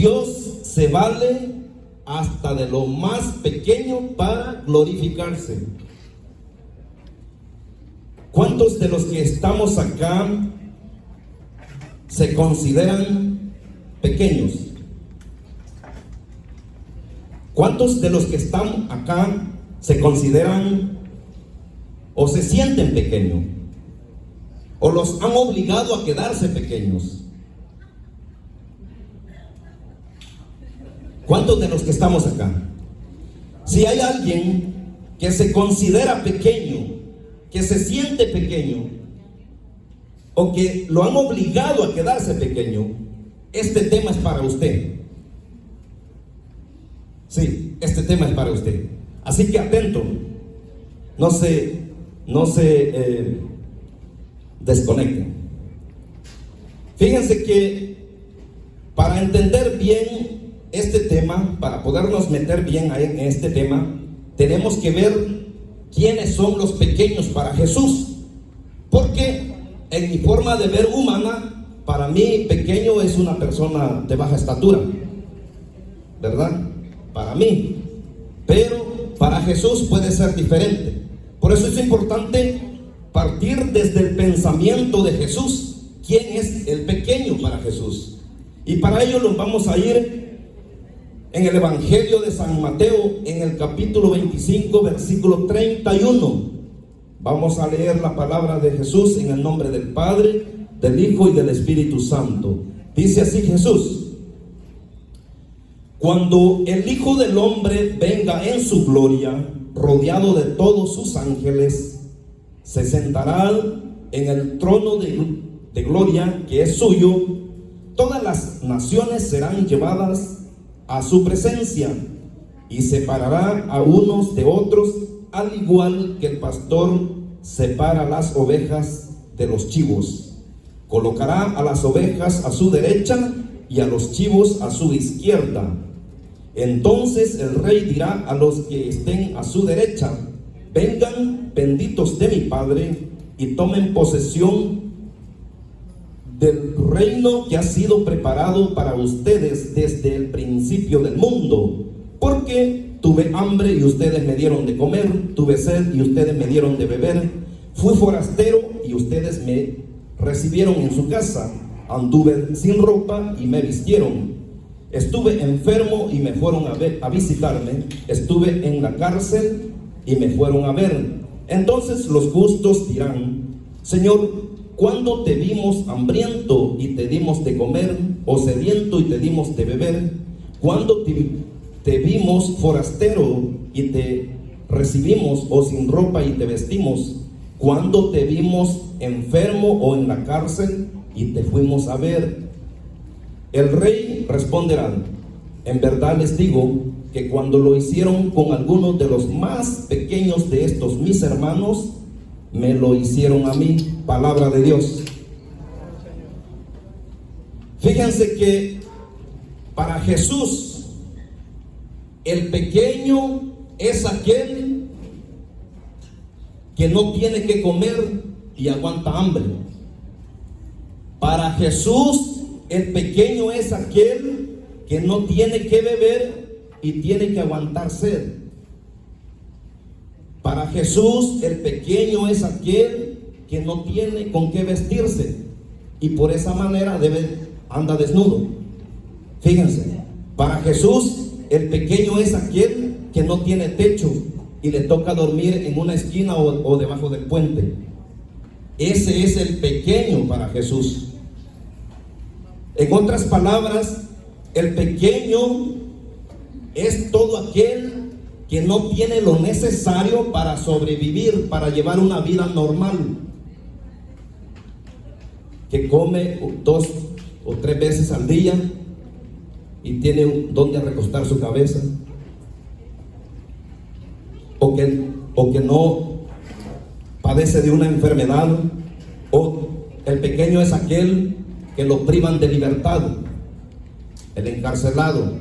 Dios se vale hasta de lo más pequeño para glorificarse. ¿Cuántos de los que estamos acá se consideran pequeños? ¿Cuántos de los que están acá se consideran o se sienten pequeños? ¿O los han obligado a quedarse pequeños? ¿Cuántos de los que estamos acá? Si hay alguien que se considera pequeño, que se siente pequeño, o que lo han obligado a quedarse pequeño, este tema es para usted. Sí, este tema es para usted. Así que atento, no se desconecten. Fíjense que para entender bien este tema, para podernos meter bien en este tema, tenemos que ver quiénes son los pequeños para Jesús. Porque en mi forma de ver humana, para mí pequeño es una persona de baja estatura, ¿verdad? Para mí. Pero para Jesús puede ser diferente. Por eso es importante partir desde el pensamiento de Jesús. ¿Quién es el pequeño para Jesús? Y para ello nos vamos a ir en el Evangelio de San Mateo, en el capítulo 25, versículo 31. Vamos a leer la palabra de Jesús en el nombre del Padre, del Hijo y del Espíritu Santo. Dice así Jesús: cuando el Hijo del Hombre venga en su gloria, rodeado de todos sus ángeles, se sentará en el trono de gloria que es suyo. Todas las naciones serán llevadas a su presencia y separará a unos de otros, al igual que el pastor separa las ovejas de los chivos. Colocará a las ovejas a su derecha y a los chivos a su izquierda. Entonces el rey dirá a los que estén a su derecha: vengan, benditos de mi Padre, y tomen posesión del reino que ha sido preparado para ustedes desde el principio del mundo. Porque tuve hambre y ustedes me dieron de comer, tuve sed y ustedes me dieron de beber, fui forastero y ustedes me recibieron en su casa, anduve sin ropa y me vistieron, estuve enfermo y me fueron a visitarme, estuve en la cárcel y me fueron a ver. Entonces los justos dirán: Señor, ¿cuándo te vimos hambriento y te dimos de comer, o sediento y te dimos de beber? ¿Cuándo te vimos forastero y te recibimos, o sin ropa y te vestimos? ¿Cuándo te vimos enfermo o en la cárcel y te fuimos a ver? El rey responderá: en verdad les digo que cuando lo hicieron con algunos de los más pequeños de estos mis hermanos, me lo hicieron a mí. Palabra de Dios. Fíjense que para Jesús el pequeño es aquel que no tiene que comer y aguanta hambre. Para Jesús el pequeño es aquel que no tiene que beber y tiene que aguantar sed. Para Jesús el pequeño es aquel que no tiene con qué vestirse y por esa manera anda desnudo. Fíjense, para Jesús el pequeño es aquel que no tiene techo y le toca dormir en una esquina o debajo del puente. Ese es el pequeño para Jesús. En otras palabras, el pequeño es todo aquel que no tiene lo necesario para sobrevivir, para llevar una vida normal, que come 2 o 3 veces al día y tiene donde recostar su cabeza, o que no padece de una enfermedad. O el pequeño es aquel que lo privan de libertad, el encarcelado,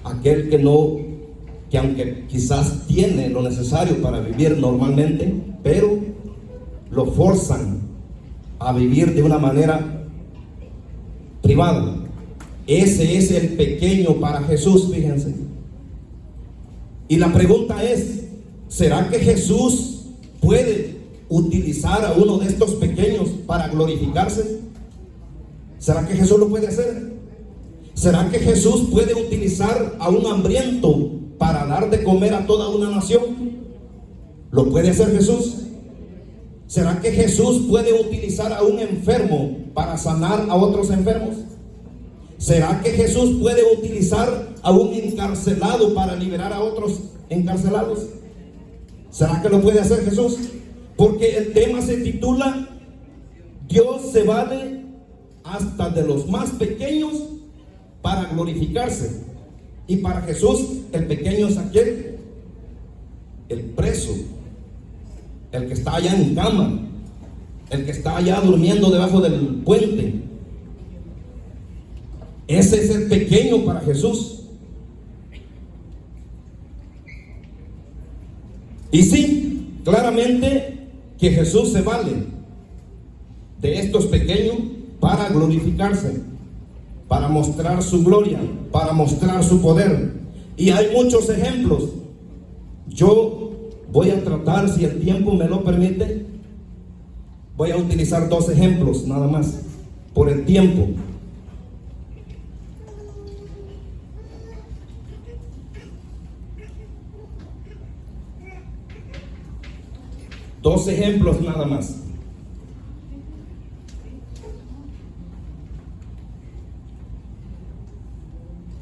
aquel que aunque quizás tiene lo necesario para vivir normalmente, pero lo forzan a vivir de una manera privada. Ese es el pequeño para Jesús, fíjense. Y la pregunta es, ¿será que Jesús puede utilizar a uno de estos pequeños para glorificarse? ¿Será que Jesús lo puede hacer? ¿Será que Jesús puede utilizar a un hambriento para dar de comer a toda una nación? ¿Lo puede hacer Jesús? ¿Será que Jesús puede utilizar a un enfermo para sanar a otros enfermos? ¿Será que Jesús puede utilizar a un encarcelado para liberar a otros encarcelados? ¿Será que lo puede hacer Jesús? Porque el tema se titula Dios se vale hasta de los más pequeños para glorificarse. Y para Jesús el pequeño es aquel, el preso, el que está allá en cama, el que está allá durmiendo debajo del puente. Ese es el pequeño para Jesús. Y sí, claramente que Jesús se vale de estos pequeños para glorificarse, para mostrar su gloria, para mostrar su poder. Y hay muchos ejemplos. Yo voy a tratar, si el tiempo me lo permite, voy a utilizar 2 ejemplos nada más, por el tiempo. Dos ejemplos nada más.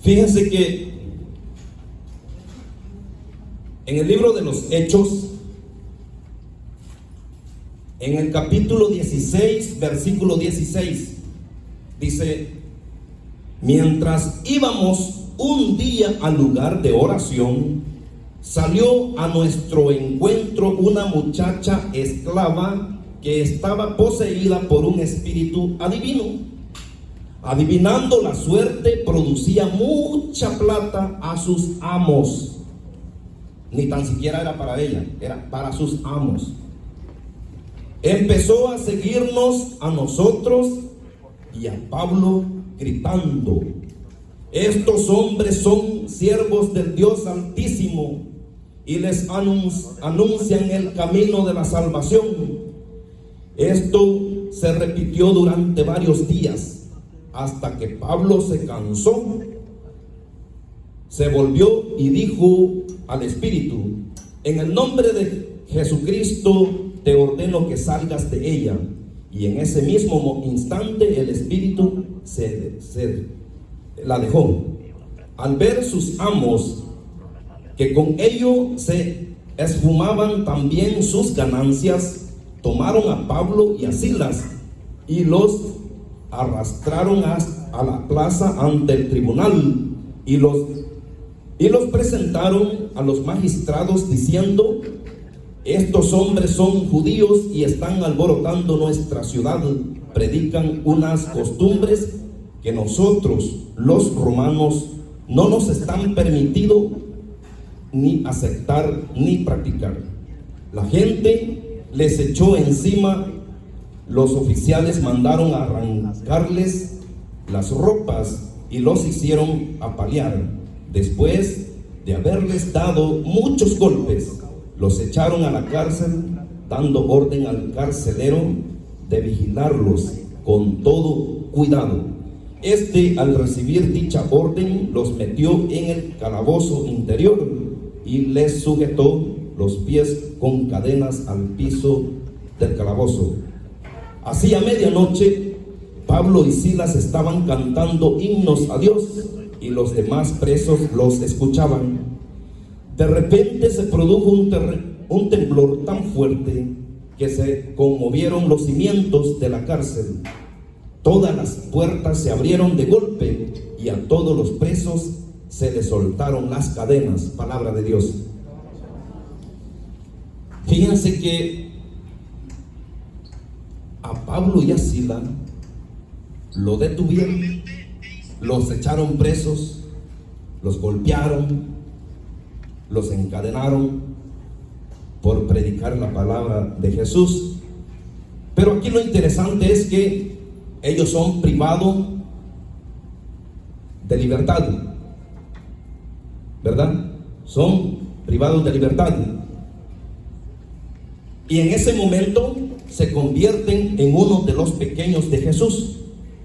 Fíjense que en el libro de los Hechos, en el capítulo 16, versículo 16, dice: mientras íbamos un día al lugar de oración, salió a nuestro encuentro una muchacha esclava que estaba poseída por un espíritu adivino. Adivinando la suerte, producía mucha plata a sus amos. Ni tan siquiera era para ella, era para sus amos. Empezó a seguirnos a nosotros y a Pablo gritando: estos hombres son siervos del Dios Altísimo y les anuncian el camino de la salvación. Esto se repitió durante varios días, hasta que Pablo se cansó, se volvió y dijo al espíritu: en el nombre de Jesucristo te ordeno que salgas de ella. Y en ese mismo instante el espíritu se la dejó. Al ver sus amos que con ello se esfumaban también sus ganancias, tomaron a Pablo y a Silas y los arrastraron a la plaza ante el tribunal y los presentaron a los magistrados diciendo: estos hombres son judíos y están alborotando nuestra ciudad, predican unas costumbres que nosotros los romanos no nos están permitido ni aceptar ni practicar. La gente les echó encima. Los oficiales mandaron a arrancarles las ropas y los hicieron apalear. Después de haberles dado muchos golpes, los echaron a la cárcel, dando orden al carcelero de vigilarlos con todo cuidado. Al recibir dicha orden, los metió en el calabozo interior y les sujetó los pies con cadenas al piso del calabozo. Así a medianoche, Pablo y Silas estaban cantando himnos a Dios y los demás presos los escuchaban. De repente se produjo un temblor tan fuerte que se conmovieron los cimientos de la cárcel. Todas las puertas se abrieron de golpe y a todos los presos se les soltaron las cadenas. Palabra de Dios. Fíjense que a Pablo y a Silas lo detuvieron, los echaron presos, los golpearon, los encadenaron por predicar la palabra de Jesús. Pero aquí lo interesante es que ellos son privados de libertad, ¿verdad? Son privados de libertad. Y en ese momento se convierten en uno de los pequeños de Jesús,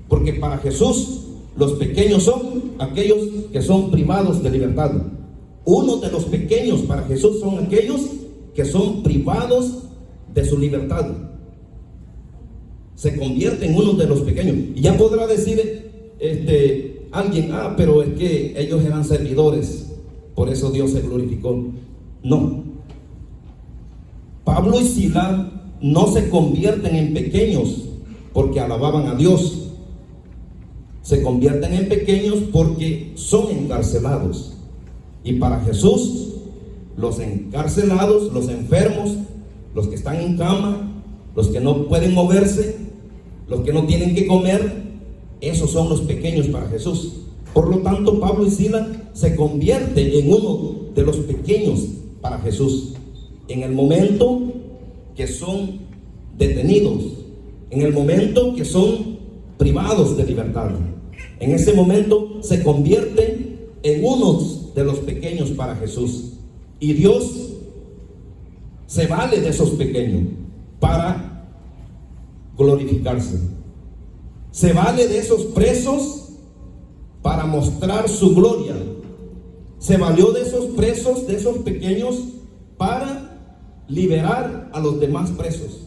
porque para Jesús los pequeños son aquellos que son privados de libertad. Uno de los pequeños para Jesús son aquellos que son privados de su libertad. Se convierte en uno de los pequeños. Y ya podrá decir alguien, pero es que ellos eran servidores, por eso Dios se glorificó. No. Pablo y Silas no se convierten en pequeños porque alababan a Dios. Se convierten en pequeños porque son encarcelados. Y para Jesús, los encarcelados, los enfermos, los que están en cama, los que no pueden moverse, los que no tienen que comer, esos son los pequeños para Jesús. Por lo tanto, Pablo y Silas se convierten en uno de los pequeños para Jesús. En el momento que son detenidos, en el momento que son privados de libertad, en ese momento se convierten en unos de los pequeños para Jesús. Y Dios se vale de esos pequeños para glorificarse. Se vale de esos presos para mostrar su gloria. Se valió de esos presos, de esos pequeños, para liberar a los demás presos.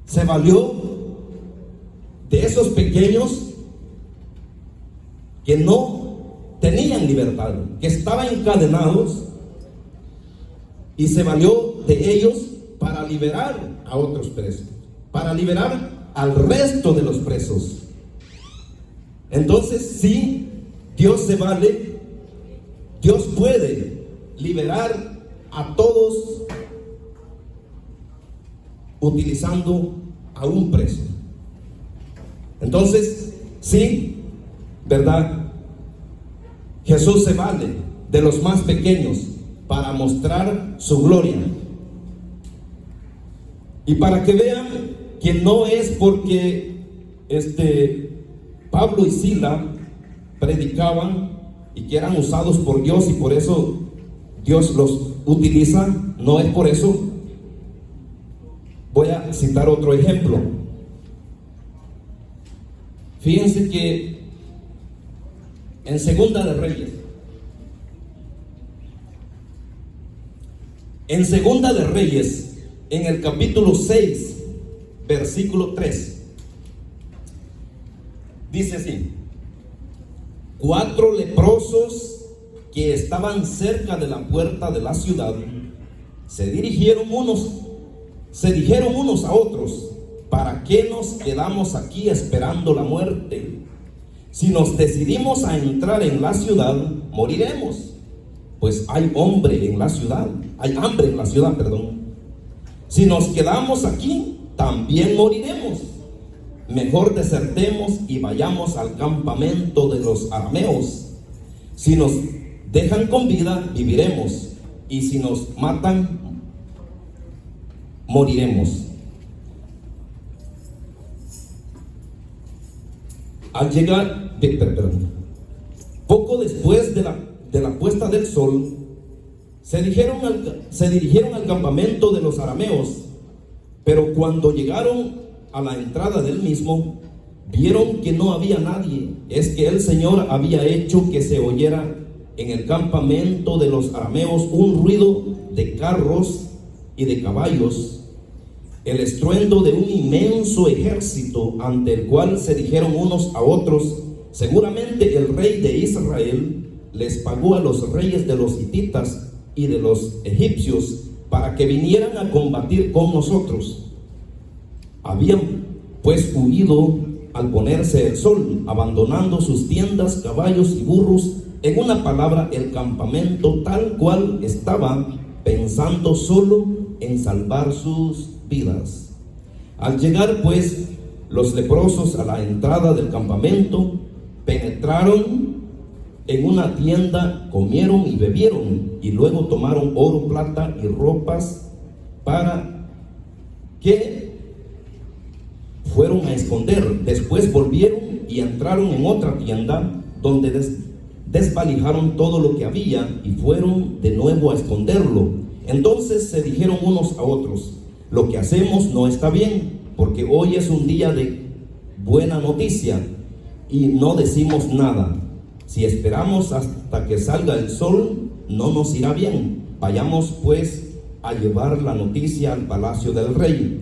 Se valió de esos pequeños que no tenían libertad, que estaban encadenados, y se valió de ellos para liberar a otros presos, para liberar al resto de los presos. Entonces, sí, Dios se vale, Dios puede liberar a todos utilizando a un preso. Entonces, sí, ¿verdad? Jesús se vale de los más pequeños para mostrar su gloria. Y para que vean que no es porque Pablo y Silas predicaban y que eran usados por Dios y por eso Dios los utiliza, no es por eso. Voy a citar otro ejemplo. Fíjense que en Segunda de Reyes, en el capítulo 6, versículo 3, dice así: 4 leprosos que estaban cerca de la puerta de la ciudad se dijeron unos a otros: ¿para qué nos quedamos aquí esperando la muerte? Si nos decidimos a entrar en la ciudad, moriremos, pues hay hambre en la ciudad. Si nos quedamos aquí, también moriremos. Mejor desertemos y vayamos al campamento de los arameos. Si nos dejan con vida, viviremos, y si nos matan, moriremos. Al llegar, poco después de la puesta del sol, se dirigieron al campamento de los arameos, pero cuando llegaron a la entrada del mismo, vieron que no había nadie. Es que el Señor había hecho que se oyera en el campamento de los arameos un ruido de carros y de caballos, el estruendo de un inmenso ejército, ante el cual se dijeron unos a otros: seguramente el rey de Israel les pagó a los reyes de los hititas y de los egipcios para que vinieran a combatir con nosotros. Habían pues huido al ponerse el sol, abandonando sus tiendas, caballos y burros, en una palabra, el campamento tal cual estaba, pensando solo en salvar sus vidas. Al llegar pues los leprosos a la entrada del campamento, penetraron en una tienda, comieron y bebieron, y luego tomaron oro, plata y ropas para que fueron a esconder. Después volvieron y entraron en otra tienda donde desvalijaron todo lo que había y fueron de nuevo a esconderlo. Entonces se dijeron unos a otros: lo que hacemos no está bien, porque hoy es un día de buena noticia y no decimos nada. Si esperamos hasta que salga el sol, no nos irá bien. Vayamos pues a llevar la noticia al palacio del rey.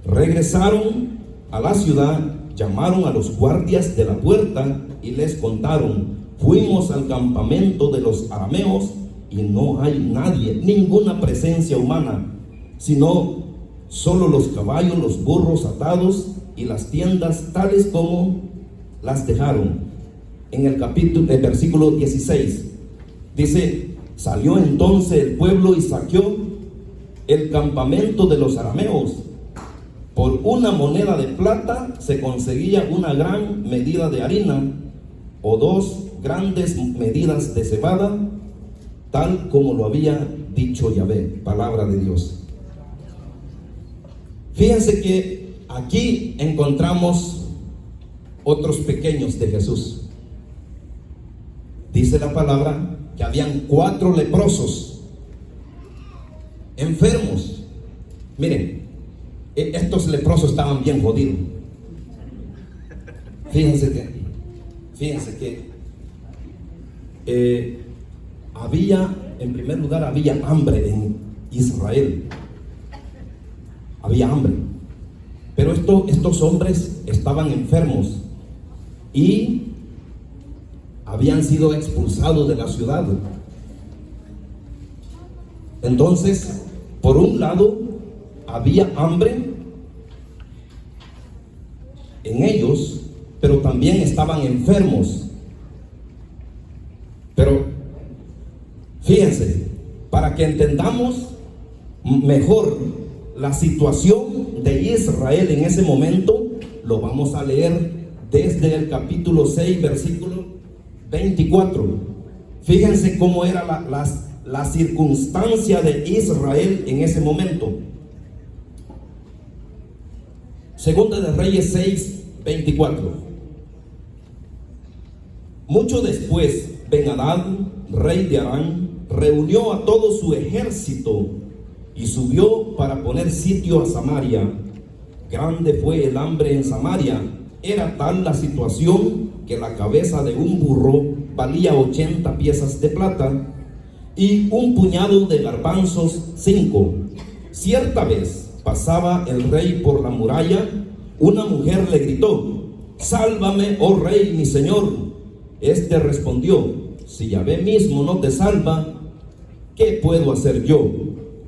Regresaron a la ciudad, llamaron a los guardias de la puerta y les contaron: fuimos al campamento de los arameos y no hay nadie, ninguna presencia humana, sino solo los caballos, los burros atados y las tiendas tales como las dejaron. En el versículo 16 dice: salió entonces el pueblo y saqueó el campamento de los arameos. Por una moneda de plata se conseguía una gran medida de harina o 2 grandes medidas de cebada, tal como lo había dicho Yahvé. Palabra de Dios. Fíjense que aquí encontramos otros pequeños de Jesús. Dice la palabra que habían 4 leprosos, enfermos. Miren, estos leprosos estaban bien jodidos. Fíjense que había, en primer lugar, había hambre en Israel. Había hambre. Pero estos hombres estaban enfermos y habían sido expulsados de la ciudad. Entonces, por un lado, había hambre en ellos, pero también estaban enfermos. Pero fíjense, para que entendamos mejor la situación de Israel en ese momento, lo vamos a leer desde el capítulo 6, versículo 24. Fíjense cómo era la circunstancia de Israel en ese momento. Segunda de Reyes 6, 24. Mucho después, Ben-Hadad, rey de Aram, reunió a todo su ejército y subió para poner sitio a Samaria. Grande fue el hambre en Samaria. Era tal la situación que la cabeza de un burro valía 80 piezas de plata y un puñado de garbanzos 5. Cierta vez pasaba el rey por la muralla, una mujer le gritó: sálvame, oh rey, mi señor. Este respondió: si Yahvé mismo no te salva, ¿qué puedo hacer yo?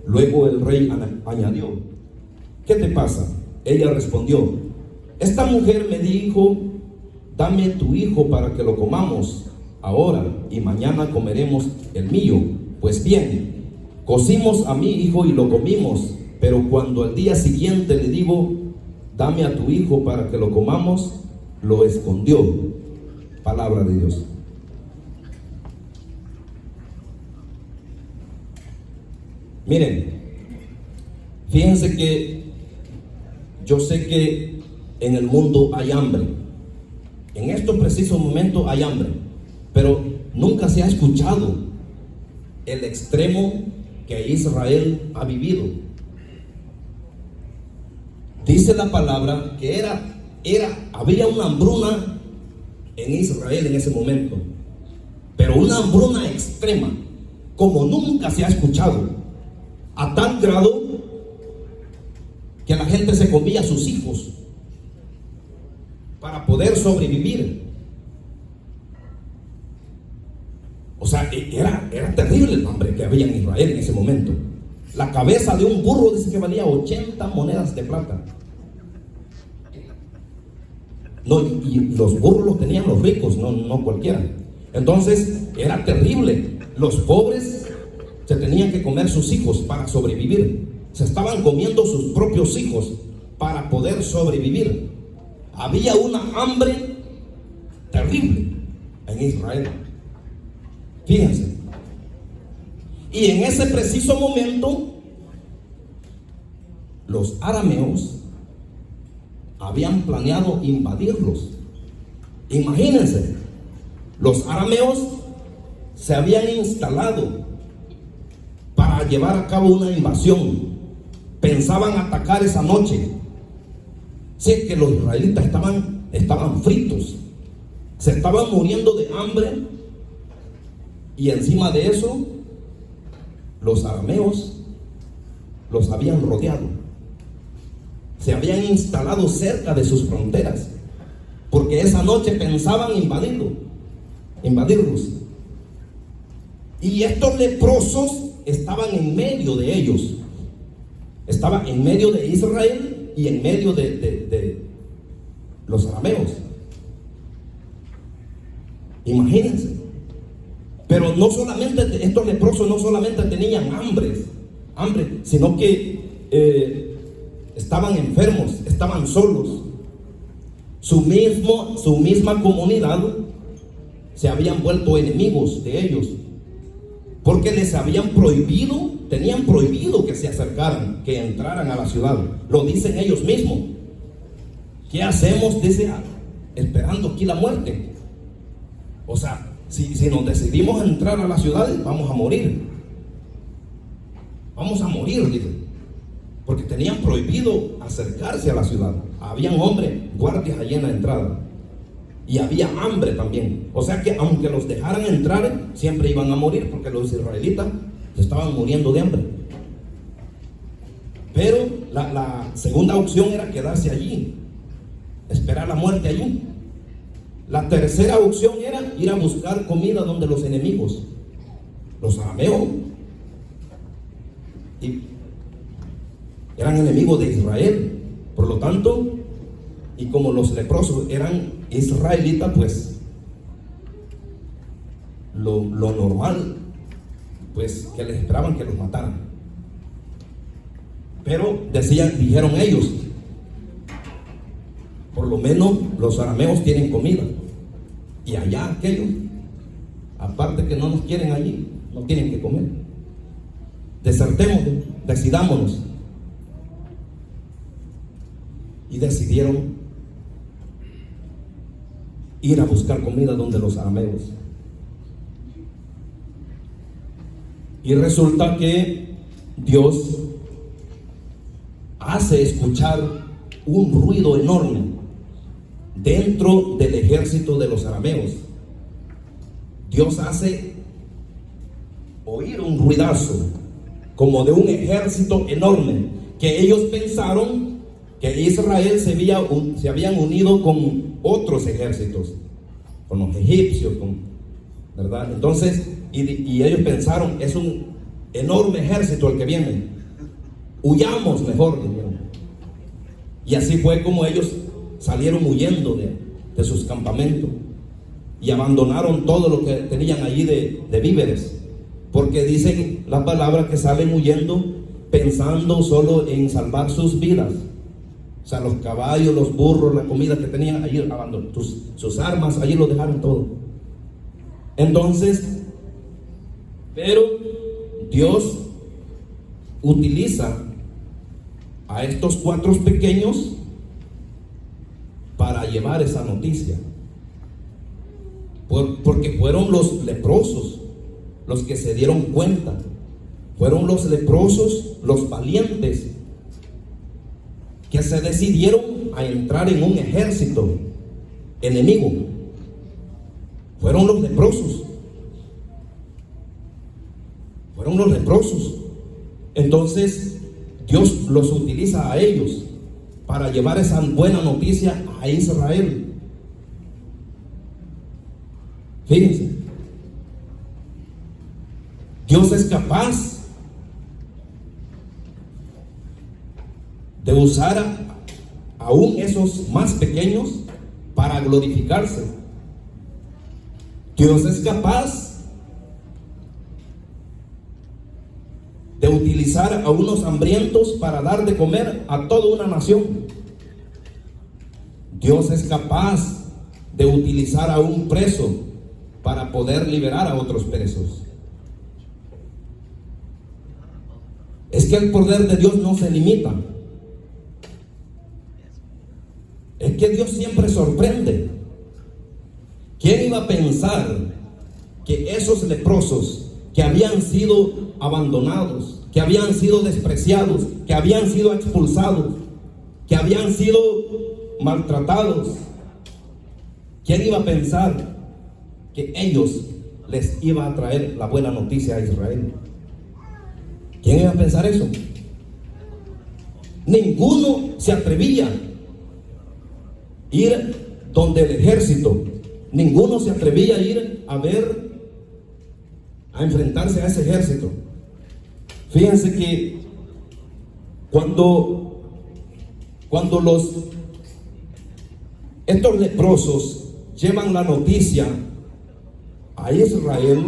Luego el rey añadió: ¿qué te pasa? Ella respondió: esta mujer me dijo: dame tu hijo para que lo comamos ahora y mañana comeremos el mío. Pues bien, cocimos a mi hijo y lo comimos, pero cuando al día siguiente le digo: dame a tu hijo para que lo comamos, lo escondió. Palabra de Dios. Miren, fíjense que yo sé que en el mundo hay hambre. En estos precisos momentos hay hambre, pero nunca se ha escuchado el extremo que Israel ha vivido. Dice la palabra que había una hambruna en Israel en ese momento, pero una hambruna extrema, como nunca se ha escuchado, a tal grado que la gente se comía a sus hijos para poder sobrevivir. O sea, era terrible el hambre que había en Israel en ese momento. La cabeza de un burro dice que valía 80 monedas de plata. No, y los burros los tenían los ricos, no cualquiera. Entonces era terrible. Los pobres se tenían que comer sus hijos para sobrevivir. Se estaban comiendo sus propios hijos para poder sobrevivir. Había una hambre terrible en Israel. Fíjense. Y en ese preciso momento, los arameos habían planeado invadirlos. Imagínense, Los arameos se habían instalado para llevar a cabo una invasión. Pensaban atacar esa noche. Sé que los israelitas estaban fritos, se estaban muriendo de hambre, y encima de eso los arameos los habían rodeado, se habían instalado cerca de sus fronteras, porque esa noche pensaban invadirlos. Y estos leprosos estaban en medio de ellos, estaban en medio de Israel y en medio de los arameos. Imagínense. Pero no solamente estos leprosos no solamente tenían hambre, sino que estaban enfermos, estaban solos. Su misma comunidad se habían vuelto enemigos de ellos, porque les habían prohibido, tenían prohibido que se acercaran, que entraran a la ciudad. Lo dicen ellos mismos. ¿Qué hacemos? Dice, esperando aquí la muerte. O sea, si nos decidimos a entrar a la ciudad, vamos a morir. Vamos a morir, dice. Porque tenían prohibido acercarse a la ciudad. Habían hombres, guardias allí en la entrada. Y había hambre también. O sea que aunque los dejaran entrar, siempre iban a morir, porque los israelitas se estaban muriendo de hambre. Pero la segunda opción era quedarse allí, esperar la muerte allí. La tercera opción era ir a buscar comida donde los enemigos, los arameos, y eran enemigos de Israel. Por lo tanto, y como los leprosos eran israelitas, pues lo normal, pues que les esperaban que los mataran. Pero dijeron ellos, por lo menos los arameos tienen comida, y allá aquellos, aparte que no nos quieren allí, no tienen que comer. Desertemos, decidámonos. Y decidieron ir a buscar comida donde los arameos. Y resulta que Dios hace escuchar un ruido enorme dentro del ejército de los arameos. Dios hace oír un ruidazo como de un ejército enorme, que ellos pensaron que Israel se habían unido con otros ejércitos, con los egipcios, ¿verdad? Entonces, y ellos pensaron, es un enorme ejército el que viene, huyamos mejor, dijeron. Y así fue como ellos salieron huyendo de sus campamentos y abandonaron todo lo que tenían allí de víveres, porque dicen la palabra que salen huyendo pensando solo en salvar sus vidas. O sea, los caballos, los burros, la comida que tenían allí, abandonaron sus armas, allí lo dejaron todo. Entonces, pero Dios utiliza a estos 4 pequeños para llevar esa noticia, porque fueron los leprosos los que se dieron cuenta. Fueron los leprosos, los valientes, que se decidieron a entrar en un ejército enemigo. Fueron los leprosos. Fueron los leprosos. Entonces Dios los utiliza a ellos para llevar esa buena noticia a Israel. Fíjense, Dios es capaz de usar aún esos más pequeños para glorificarse. Dios es capaz de utilizar a unos hambrientos para dar de comer a toda una nación. Dios es capaz de utilizar a un preso para poder liberar a otros presos. Es que el poder de Dios no se limita. Es que Dios siempre sorprende. ¿Quién iba a pensar que esos leprosos que habían sido abandonados, que habían sido despreciados, que habían sido expulsados, que habían sido maltratados, quién iba a pensar que ellos les iba a traer la buena noticia a Israel? ¿Quién iba a pensar eso? Ninguno se atrevía a ir donde el ejército, ninguno se atrevía a ir a ver, a enfrentarse a ese ejército. Fíjense que cuando estos leprosos llevan la noticia a Israel,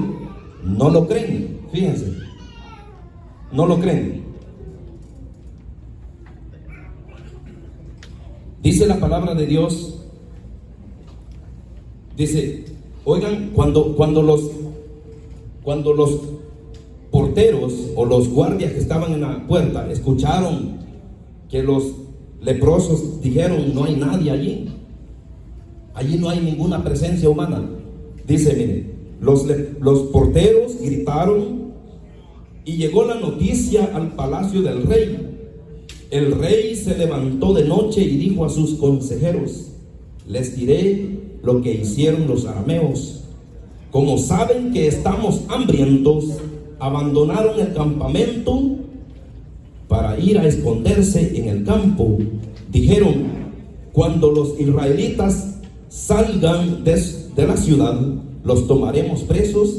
no lo creen. Fíjense, no lo creen. Dice la palabra de Dios, dice, oigan, cuando los porteros o los guardias que estaban en la puerta escucharon que los leprosos dijeron, no hay nadie allí no hay ninguna presencia humana, dice, mire, los porteros gritaron y llegó la noticia al palacio del rey. El rey se levantó de noche y dijo a sus consejeros, les diré lo que hicieron los arameos. Como saben que estamos hambrientos, abandonaron el campamento para ir a esconderse en el campo. Dijeron, cuando los israelitas salgan de la ciudad, los tomaremos presos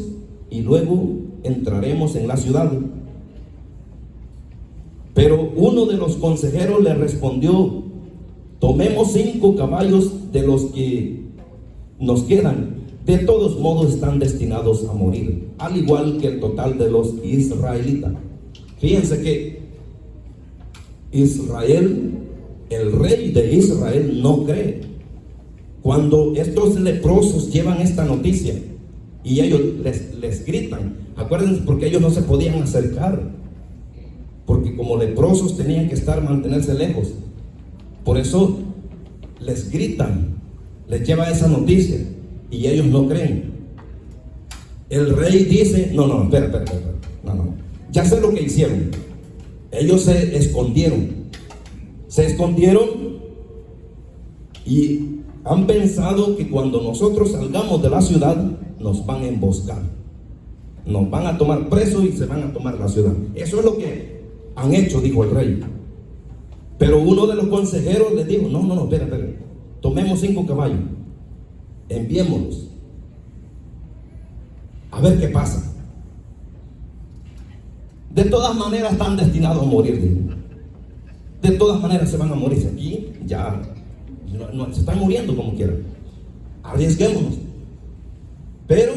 y luego entraremos en la ciudad. Pero uno de los consejeros le respondió, tomemos 5 caballos de los que nos quedan. De todos modos están destinados a morir, al igual que el total de los israelitas. Fíjense que Israel, el rey de Israel, no cree. Cuando estos leprosos llevan esta noticia y ellos les gritan, acuérdense, porque ellos no se podían acercar, porque como leprosos tenían que mantenerse lejos. Por eso les gritan, les lleva esa noticia y ellos no creen. El rey dice, no, espera, no, ya sé lo que hicieron. Ellos se escondieron y han pensado que cuando nosotros salgamos de la ciudad nos van a emboscar, nos van a tomar presos y se van a tomar la ciudad. Eso es lo que han hecho, dijo el rey. Pero uno de los consejeros le dijo, no, espera, tomemos 5 caballos, enviémoslos a ver qué pasa. De todas maneras están destinados a morir, dijo. De todas maneras se van a morir. Aquí ya no, se están muriendo como quieran. Arriesguémonos. Pero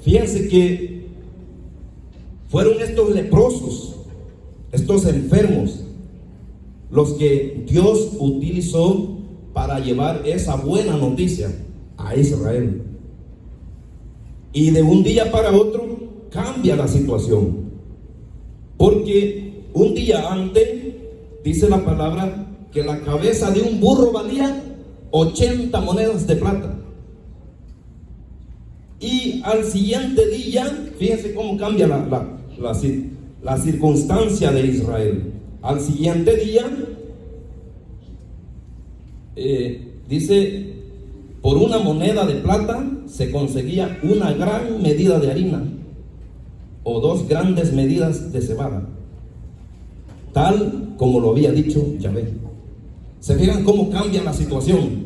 fíjense que fueron estos leprosos, estos enfermos, los que Dios utilizó para llevar esa buena noticia a Israel. Y de un día para otro cambia la situación, porque un día antes dice la palabra que la cabeza de un burro valía 80 monedas de plata. Y al siguiente día, fíjense cómo cambia la circunstancia de Israel. Al siguiente día, dice, por una moneda de plata se conseguía una gran medida de harina o 2 grandes medidas de cebada, tal como lo había dicho Yahvé. Se fijan cómo cambia la situación.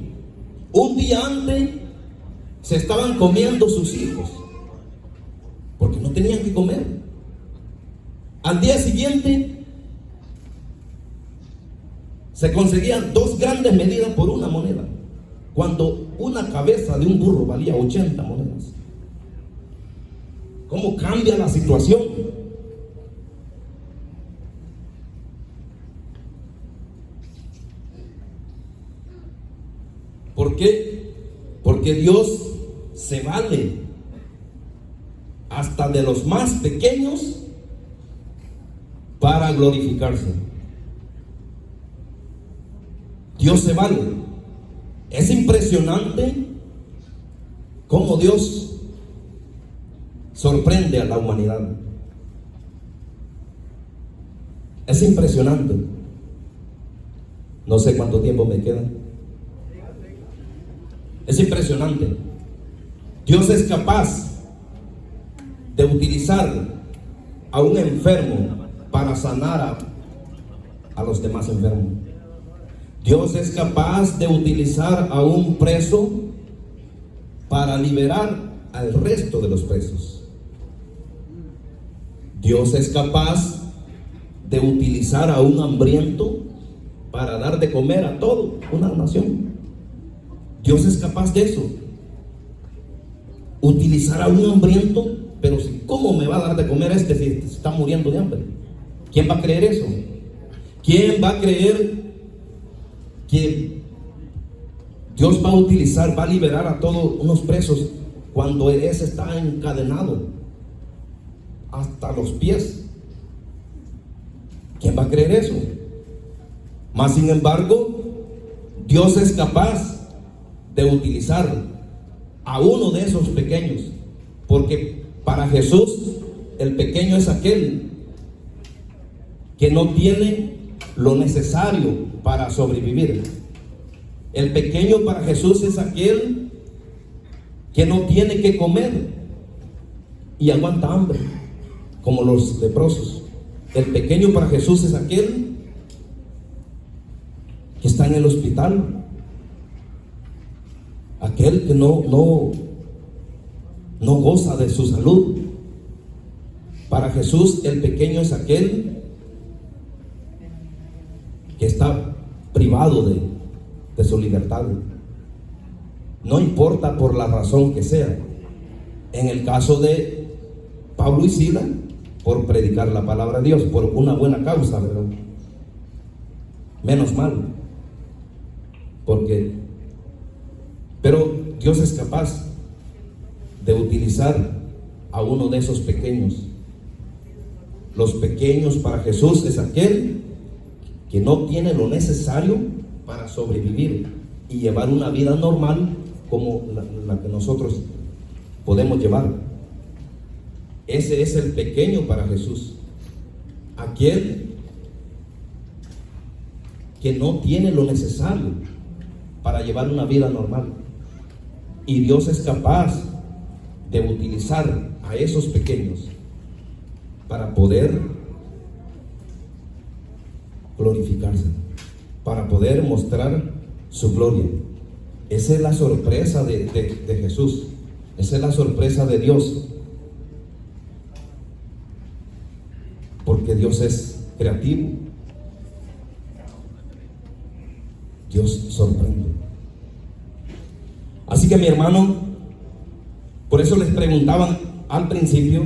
Un día antes se estaban comiendo sus hijos porque no tenían que comer. Al día siguiente se conseguían 2 grandes medidas por una moneda, cuando una cabeza de un burro valía 80 monedas. ¿Cómo cambia la situación? ¿Por qué? Porque Dios se vale hasta de los más pequeños para glorificarse. Dios se vale. Es impresionante cómo Dios sorprende a la humanidad. Es impresionante. No sé cuánto tiempo me queda. Es impresionante. Dios es capaz de utilizar a un enfermo para sanar a los demás enfermos. Dios es capaz de utilizar a un preso para liberar al resto de los presos. Dios es capaz de utilizar a un hambriento para dar de comer a toda una nación. Dios es capaz de eso. Utilizar a un hambriento, pero ¿cómo me va a dar de comer si se está muriendo de hambre? ¿Quién va a creer eso? ¿Quién va a creer que Dios va a utilizar, va a liberar a todos unos presos cuando ese está encadenado hasta los pies? ¿Quién va a creer eso? Mas sin embargo, Dios es capaz de utilizar a uno de esos pequeños, porque para Jesús el pequeño es aquel que no tiene lo necesario para sobrevivir. El pequeño para Jesús es aquel que no tiene que comer y aguanta hambre, como los leprosos. El pequeño para Jesús es aquel que está en el hospital, aquel que no goza de su salud. Para Jesús el pequeño es aquel que está privado de su libertad, no importa por la razón que sea. En el caso de Pablo y Silas, por predicar la palabra de Dios, por una buena causa, ¿verdad? Menos mal, pero Dios es capaz de utilizar a uno de esos pequeños. Los pequeños para Jesús es aquel que no tiene lo necesario para sobrevivir y llevar una vida normal como la que nosotros podemos llevar. Ese es el pequeño para Jesús, aquel que no tiene lo necesario para llevar una vida normal. Y Dios es capaz de utilizar a esos pequeños para poder glorificarse, para poder mostrar su gloria. Esa es la sorpresa de Jesús. Esa es la sorpresa de Dios, porque Dios es creativo. Dios sorprende. Así que mi hermano, por eso les preguntaban al principio,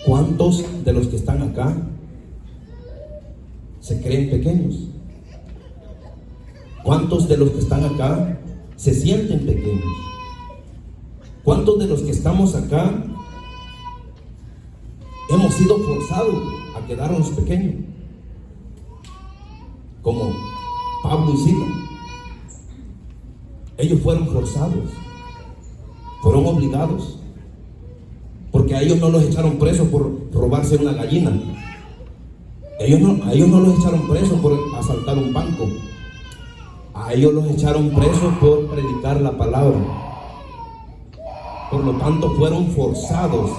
¿cuántos de los que están acá se creen pequeños? ¿Cuántos de los que están acá se sienten pequeños? ¿Cuántos de los que estamos acá hemos sido forzados a quedarnos pequeños? Como Pablo y Silas. Ellos fueron forzados, fueron obligados, porque a ellos no los echaron presos por robarse una gallina. A ellos no los echaron presos por asaltar un banco. A ellos los echaron presos por predicar la palabra. Por lo tanto, fueron forzados.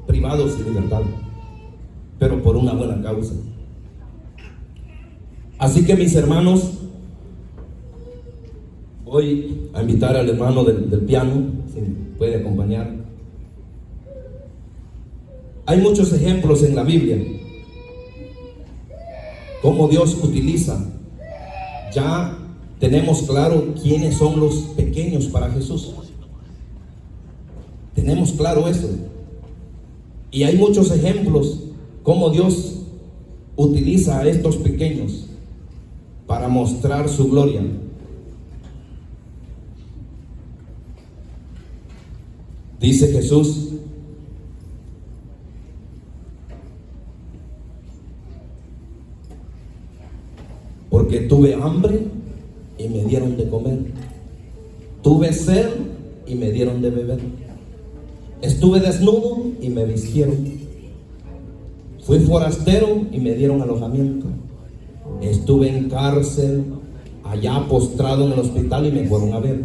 Privados de libertad, pero por una buena causa. Así que mis hermanos, voy a invitar al hermano del piano, si me puede acompañar. Hay muchos ejemplos en la Biblia cómo Dios utiliza. Ya tenemos claro quiénes son los pequeños para Jesús. Tenemos claro eso. Y hay muchos ejemplos cómo Dios utiliza a estos pequeños para mostrar su gloria. Dice Jesús: porque Porque tuve hambre y me dieron de comer. Tuve sed y me dieron de beber. Estuve desnudo y me vistieron. Fui forastero y me dieron alojamiento. Estuve en cárcel, allá postrado en el hospital y me fueron a ver.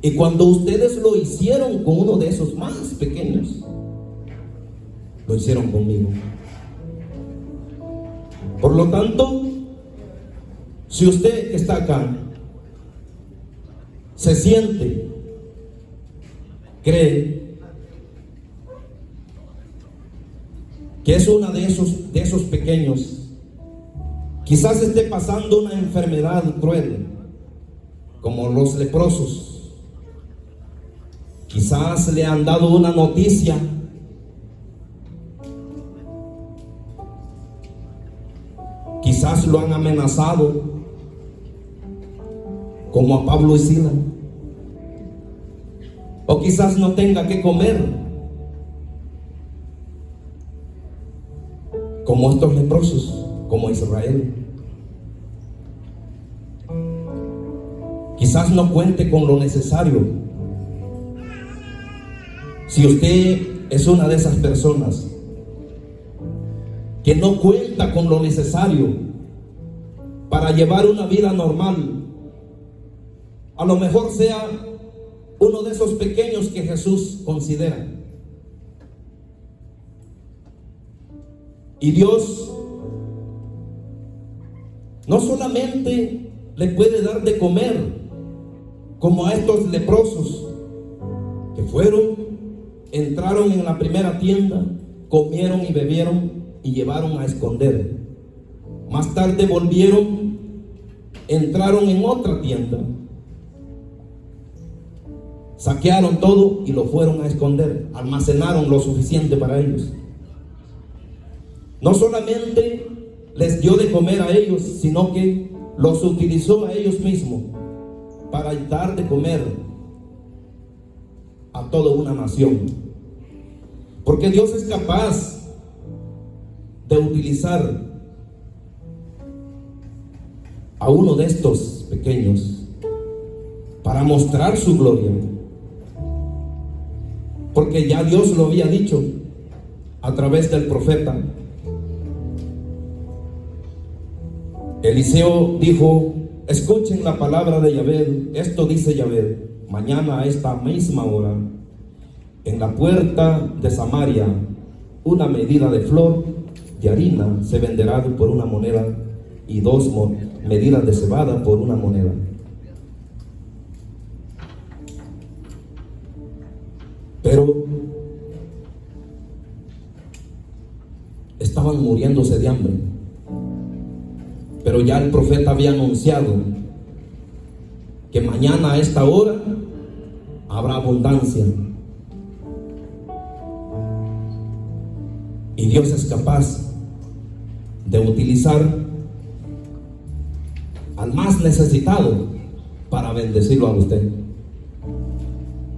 Y cuando ustedes lo hicieron con uno de esos más pequeños, lo hicieron conmigo. Por lo tanto, si usted que está acá se siente, cree que es una de esos pequeños, quizás esté pasando una enfermedad cruel, como los leprosos. Quizás le han dado una noticia. Quizás lo han amenazado, como a Pablo y Sila. O quizás no tenga que comer, como estos leprosos, como Israel. Quizás no cuente con lo necesario. Si usted es una de esas personas que no cuenta con lo necesario para llevar una vida normal, a lo mejor sea uno de esos pequeños que Jesús considera. Y Dios no solamente le puede dar de comer como a estos leprosos que entraron en la primera tienda, comieron y bebieron y llevaron a esconder. Más tarde volvieron, entraron en otra tienda, saquearon todo y lo fueron a esconder, almacenaron lo suficiente para ellos. No solamente les dio de comer a ellos, sino que los utilizó a ellos mismos para dar de comer a toda una nación. Porque Dios es capaz de utilizar a uno de estos pequeños para mostrar su gloria. Porque ya Dios lo había dicho a través del profeta. Eliseo dijo: escuchen la palabra de Yahvé. Esto dice Yahvé: mañana a esta misma hora, en la puerta de Samaria, una medida de flor de harina se venderá por una moneda, y 2 medidas de cebada por una moneda. Pero estaban muriéndose de hambre. Pero ya el profeta había anunciado que mañana a esta hora habrá abundancia. Y Dios es capaz de utilizar al más necesitado para bendecirlo a usted.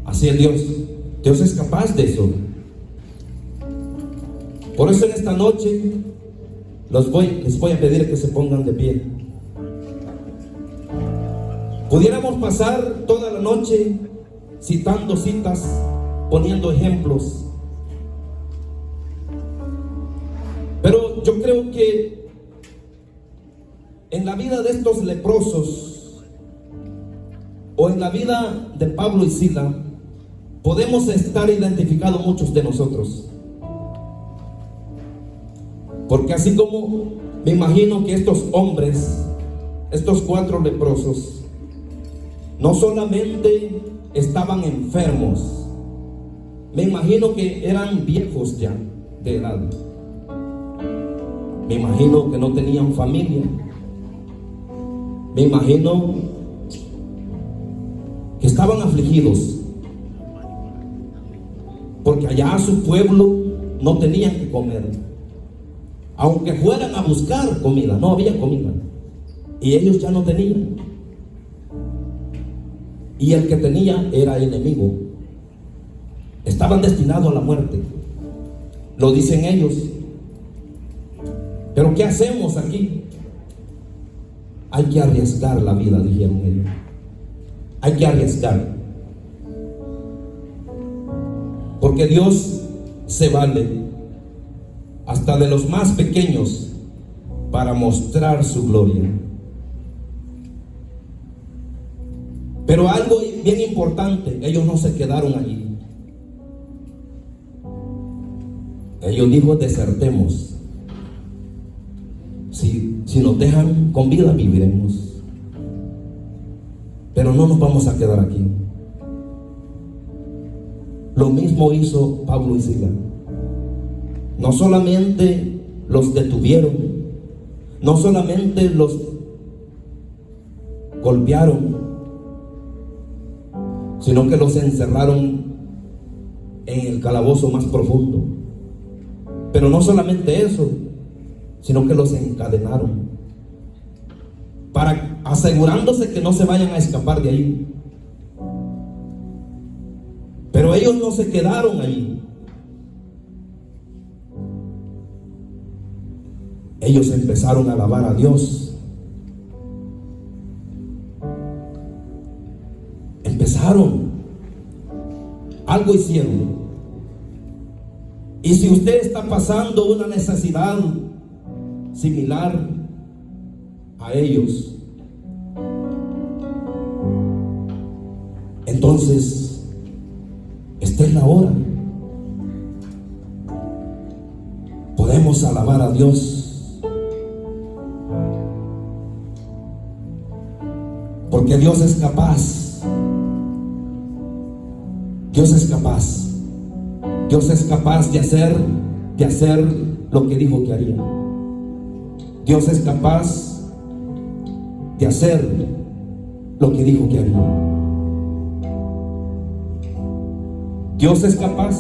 Así es Dios. Dios es capaz de eso. Por eso en esta noche les voy a pedir que se pongan de pie. Pudiéramos pasar toda la noche citando citas, poniendo ejemplos. Pero yo creo que en la vida de estos leprosos, o en la vida de Pablo y Sila, podemos estar identificados muchos de nosotros. Porque así como me imagino que estos hombres, estos 4 leprosos, no solamente estaban enfermos, me imagino que eran viejos ya de edad. Me imagino que no tenían familia. Me imagino que estaban afligidos, porque allá a su pueblo no tenían que comer. Aunque fueran a buscar comida, no había comida. Y ellos ya no tenían. Y el que tenía era enemigo. Estaban destinados a la muerte. Lo dicen ellos. Pero ¿qué hacemos aquí? hay que arriesgar la vida, dijeron ellos. Hay que arriesgar. Porque Dios se vale hasta de los más pequeños para mostrar su gloria. Pero algo bien importante, ellos no se quedaron allí. Ellos dijo: desertemos. Si nos dejan con vida, viviremos. Pero no nos vamos a quedar aquí. Lo mismo hizo Pablo y Silas. No solamente los detuvieron, no solamente los golpearon, sino que los encerraron en el calabozo más profundo. Pero no solamente eso, sino que los encadenaron, para asegurándose que no se vayan a escapar de ahí. Pero ellos no se quedaron ahí. Ellos empezaron a alabar a Dios. Empezaron. Algo hicieron. Y si usted está pasando una necesidad similar a ellos, entonces esta es la hora. Podemos alabar a Dios, porque Dios es capaz. Dios es capaz. Dios es capaz de hacer lo que dijo que haría. Dios es capaz de hacer lo que dijo que haría. Dios es capaz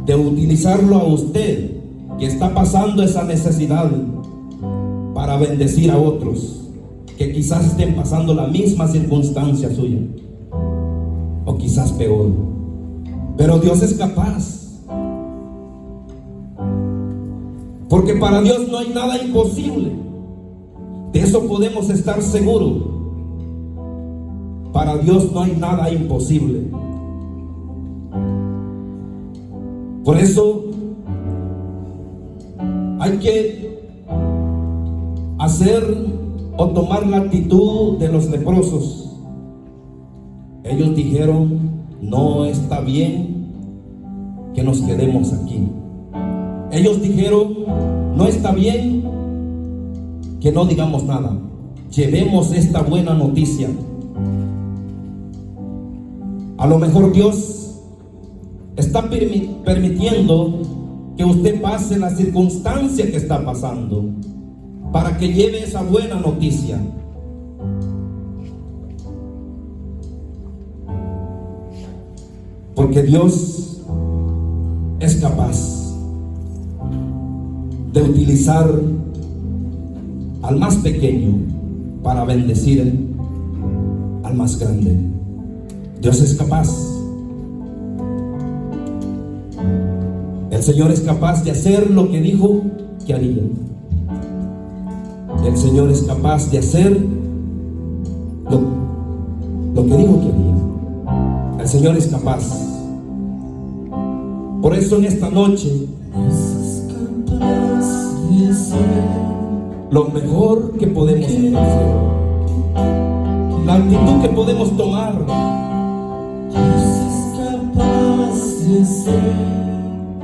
de utilizarlo a usted que está pasando esa necesidad para bendecir a otros que quizás estén pasando la misma circunstancia suya, o quizás peor. Pero Dios es capaz, porque para Dios no hay nada imposible. De eso podemos estar seguros. Para Dios no hay nada imposible. Por eso hay que hacer o tomar la actitud de los leprosos. Ellos dijeron: no está bien que nos quedemos aquí. Ellos dijeron: no está bien que no digamos nada. Llevemos esta buena noticia. A lo mejor Dios está permitiendo que usted pase la circunstancia que está pasando para que lleve esa buena noticia. Porque Dios es capaz de utilizar al más pequeño para bendecir al más grande. Dios es capaz. El Señor es capaz de hacer lo que dijo que haría. El Señor es capaz de hacer lo que dijo que haría. El Señor es capaz. Por eso en esta noche, lo mejor que podemos hacer, la actitud que podemos tomar,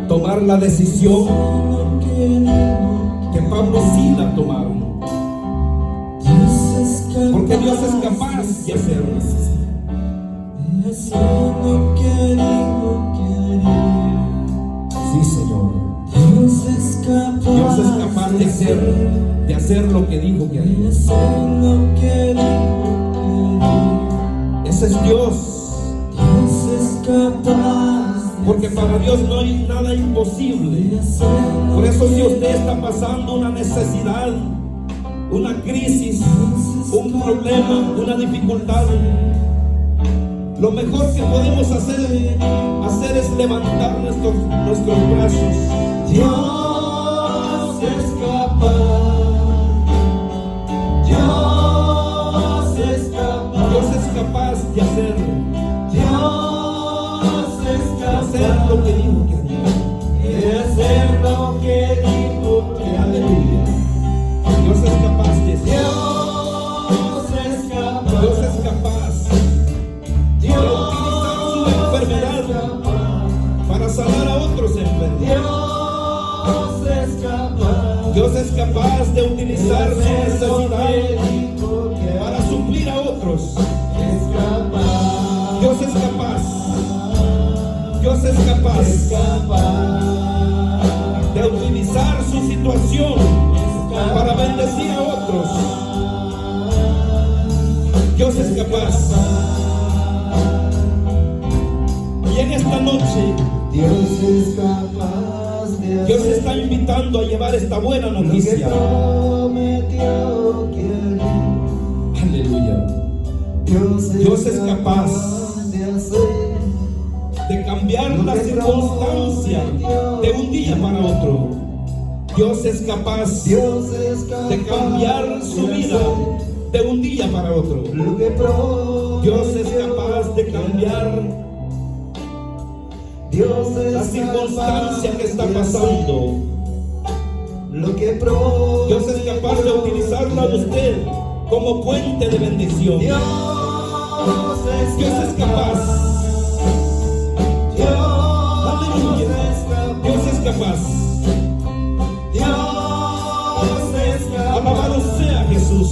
tomar la decisión que Pablo y Silas tomaron, porque Dios es capaz de hacerlo. Sí, Señor. Dios es capaz de hacer lo que dijo que haría. Ese es Dios. Porque para Dios no hay nada imposible. Por eso, si usted está pasando una necesidad, una crisis, un problema, una dificultad, lo mejor que podemos hacer es levantar nuestros brazos. Dios es capaz. lo que dijo que haría. de hacer lo que dijo que haría. Aleluya. Dios es capaz de eso. Dios es capaz. Dios es capaz de utilizar su enfermedad para sanar a otros enfermos. Dios es capaz. Dios es capaz de utilizar su necesidad para suplir a otros. Es capaz. Dios es capaz. Dios es capaz Es capaz. de utilizar su situación para bendecir a otros. Dios es capaz. Y en esta noche Dios es capaz de Dios hacer está invitando a llevar esta buena lo que noticia. prometió que haría. Aleluya. Dios es capaz de hacer De cambiar la circunstancia de un día para otro. Dios es capaz Dios es capaz de cambiar su vida de un día para otro. lo que prometió. Dios es capaz de cambiar Dios es la circunstancia capaz que está de hacer pasando. lo que prometió. Dios es capaz de utilizarlo a usted como puente de bendición. Dios Dios es capaz. Aleluya. Dios es capaz. Alabado sea Jesús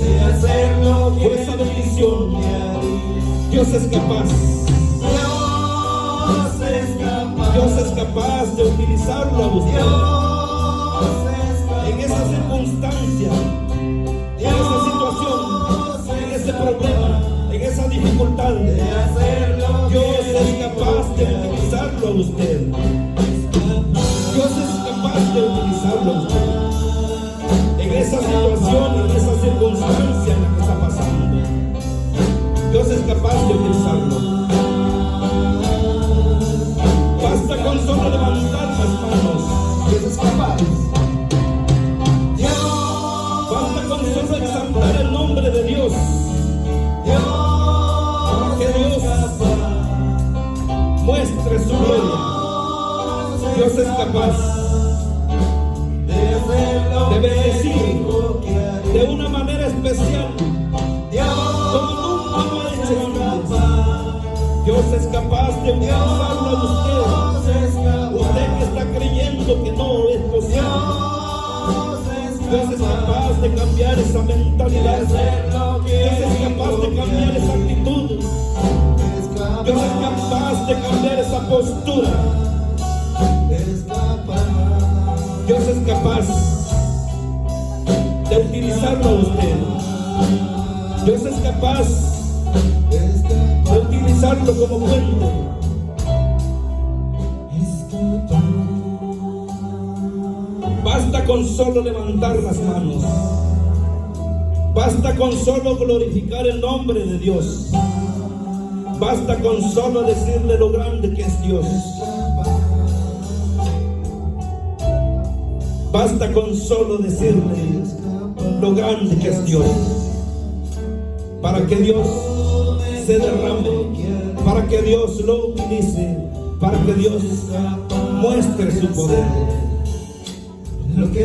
de hacer lo por que esa bendición. Dios es capaz. Dios es capaz de utilizarlo a usted en esa circunstancia, en esa situación, en ese problema, en esa dificultad. Dios es capaz de utilizarlo a usted. Dios es capaz de utilizarlo a usted en esa situación, en esa circunstancia en la que está pasando. Dios es capaz de utilizarlo. Basta con solo levantar las manos. Dios es capaz. Basta con solo exaltar el nombre de Dios. Para que Dios muestre su gloria. Dios es capaz de bendecir de una manera especial como nunca lo ha hecho antes. Dios es capaz de utilizarlo a usted. Usted que está creyendo que no es posible. Dios es capaz de cambiar esa mentalidad. Dios es capaz de cambiar esa actitud. Dios es capaz de cambiar esa postura. Dios es capaz de utilizarlo a usted. Dios es capaz de utilizarlo como puente. Basta con solo levantar las manos. Basta con solo glorificar el nombre de Dios. Basta con solo decirle lo grande que es Dios. Basta con solo decirle lo grande que es Dios. Para que Dios se derrame, para que Dios lo utilice, para que Dios muestre su poder.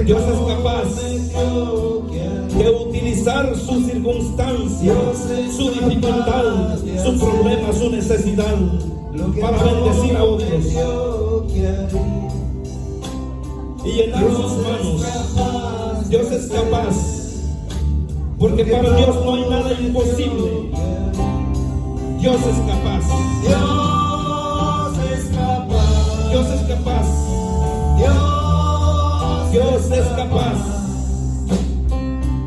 Dios es capaz de utilizar su circunstancia, su dificultad, su problema, su necesidad para bendecir a otros y llenar sus manos. Dios es capaz, porque para Dios no hay nada imposible. Dios es capaz. Dios es capaz. Dios es capaz. Dios es capaz.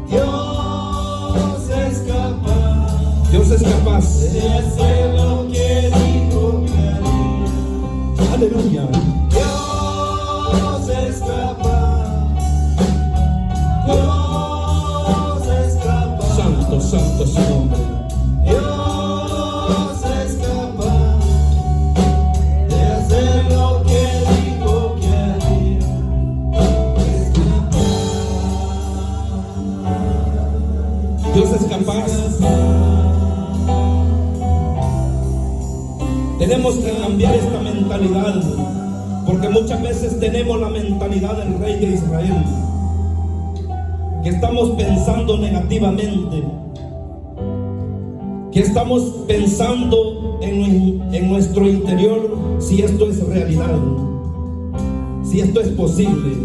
Dios es capaz. Dios es capaz. De hacer lo que dijo que haría. Aleluya. Dios es capaz. Dios es capaz. Santo, santo su nombre. Dios es capaz de hacer lo que dijo que haría. Es Dios es capaz de Tenemos que cambiar esta mentalidad, porque muchas veces tenemos la mentalidad del rey de Israel, que estamos pensando negativamente, que estamos pensando en nuestro interior si esto es realidad, si esto es posible.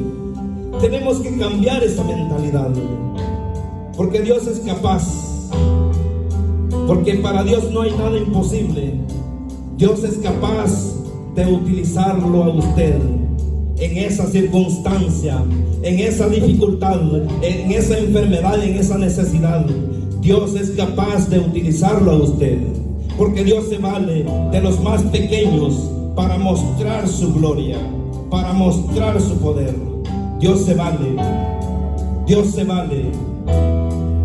Tenemos que cambiar esa mentalidad, porque Dios es capaz, porque para Dios no hay nada imposible. Dios es capaz de utilizarlo a usted en esa circunstancia, en esa dificultad, en esa enfermedad, en esa necesidad. Dios es capaz de utilizarlo a usted, porque Dios se vale de los más pequeños para mostrar su gloria, para mostrar su poder. Dios se vale, Dios se vale.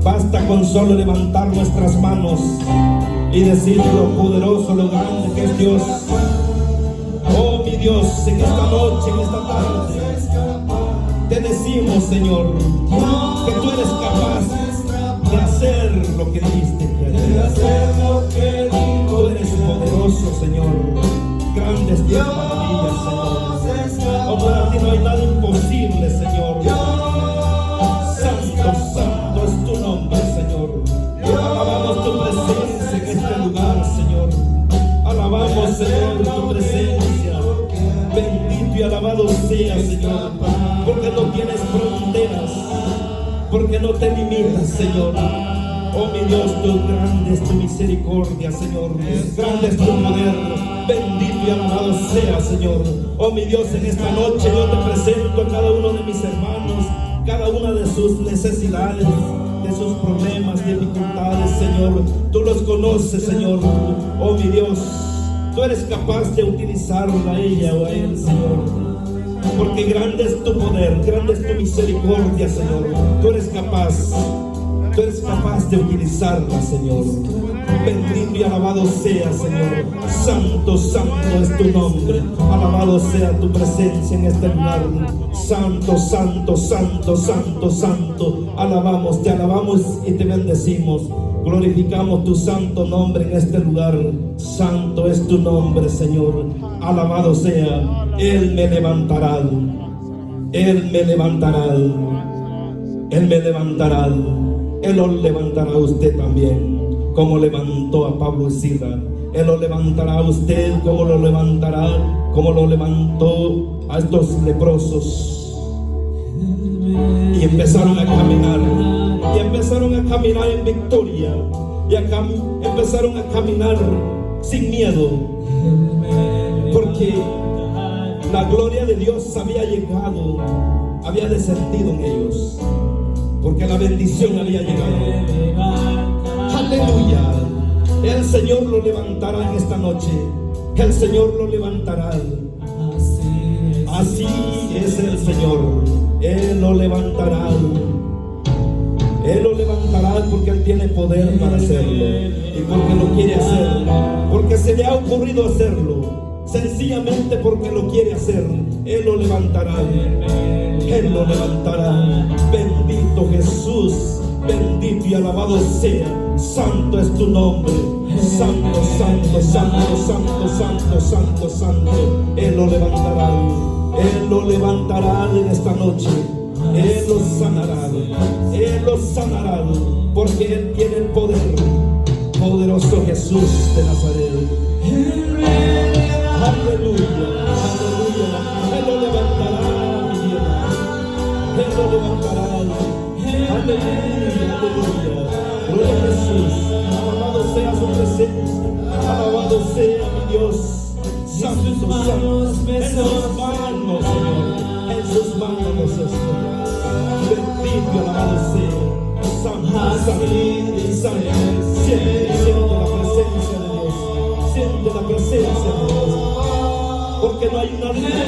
Basta con solo levantar nuestras manos y decir lo poderoso, lo grande que es Dios. Oh mi Dios, en esta noche, en esta tarde, te decimos, Señor, que tú eres capaz de hacer lo que dijiste que harías. Tú eres poderoso, Señor. Grandes tus maravillas, Señor. Oh, para ti no hay nada imposible, Señor. Santo, santo es tu nombre, Señor. Alabamos tu presencia en este lugar, Señor. Alabamos, Señor, tu presencia. Bendito y alabado sea, Señor, porque no tienes fronteras, porque no te limitas, Señor. Oh mi Dios, tu grande es tu misericordia, Señor. Grande es tu poder. Bendito y alabado sea, Señor. Oh mi Dios, en esta noche yo te presento a cada uno de mis hermanos, cada una de sus necesidades, de sus problemas, dificultades, Señor. Tú los conoces, Señor. Oh mi Dios, tú eres capaz de utilizarla a ella o a él, Señor, porque grande es tu poder, grande es tu misericordia, Señor. Tú eres capaz de utilizarla, Señor. Bendito y alabado sea, Señor. Santo, santo es tu nombre. Alabado sea tu presencia en este lugar. Santo, santo, santo, santo, santo. Alabamos, te alabamos y te bendecimos. Glorificamos tu santo nombre en este lugar. Santo es tu nombre, Señor. Alabado sea. Él me levantará. Él me levantará. Él me levantará. Él os levantará a usted también, como levantó a Pablo y Silas. Él lo levantará a usted, como lo levantó a estos leprosos. Y empezaron a caminar. Y empezaron a caminar en victoria. Y empezaron a caminar sin miedo. Porque la gloria de Dios había llegado, había descendido en ellos. Porque la bendición había llegado. Aleluya. El Señor lo levantará en esta noche. El Señor lo levantará. Así es el Señor. Él lo levantará. Él lo levantará porque Él tiene poder para hacerlo. Y porque lo quiere hacer. Porque se le ha ocurrido hacerlo. Sencillamente porque lo quiere hacer. Él lo levantará. Él lo levantará. Bendito Jesús. Bendito y alabado sea. Santo es tu nombre. Santo, santo, santo, santo, santo, santo, santo. Él lo levantará. Él lo levantará en esta noche. Él lo sanará. Él lo sanará. Porque Él tiene el poder. Poderoso Jesús de Nazaret. Aleluya, aleluya. Él lo levantará, mi Dios. Él lo levantará. Aleluya, aleluya. Gloria a Jesús. Alabado sea su presencia. Alabado sea mi Dios. Santo, santo. En sus manos, Señor. En sus manos, Señor. Bendito y alabado sea. Santo, santo, santo. Siente la presencia de Dios. Siente la presencia de Dios. Porque no hay una duda.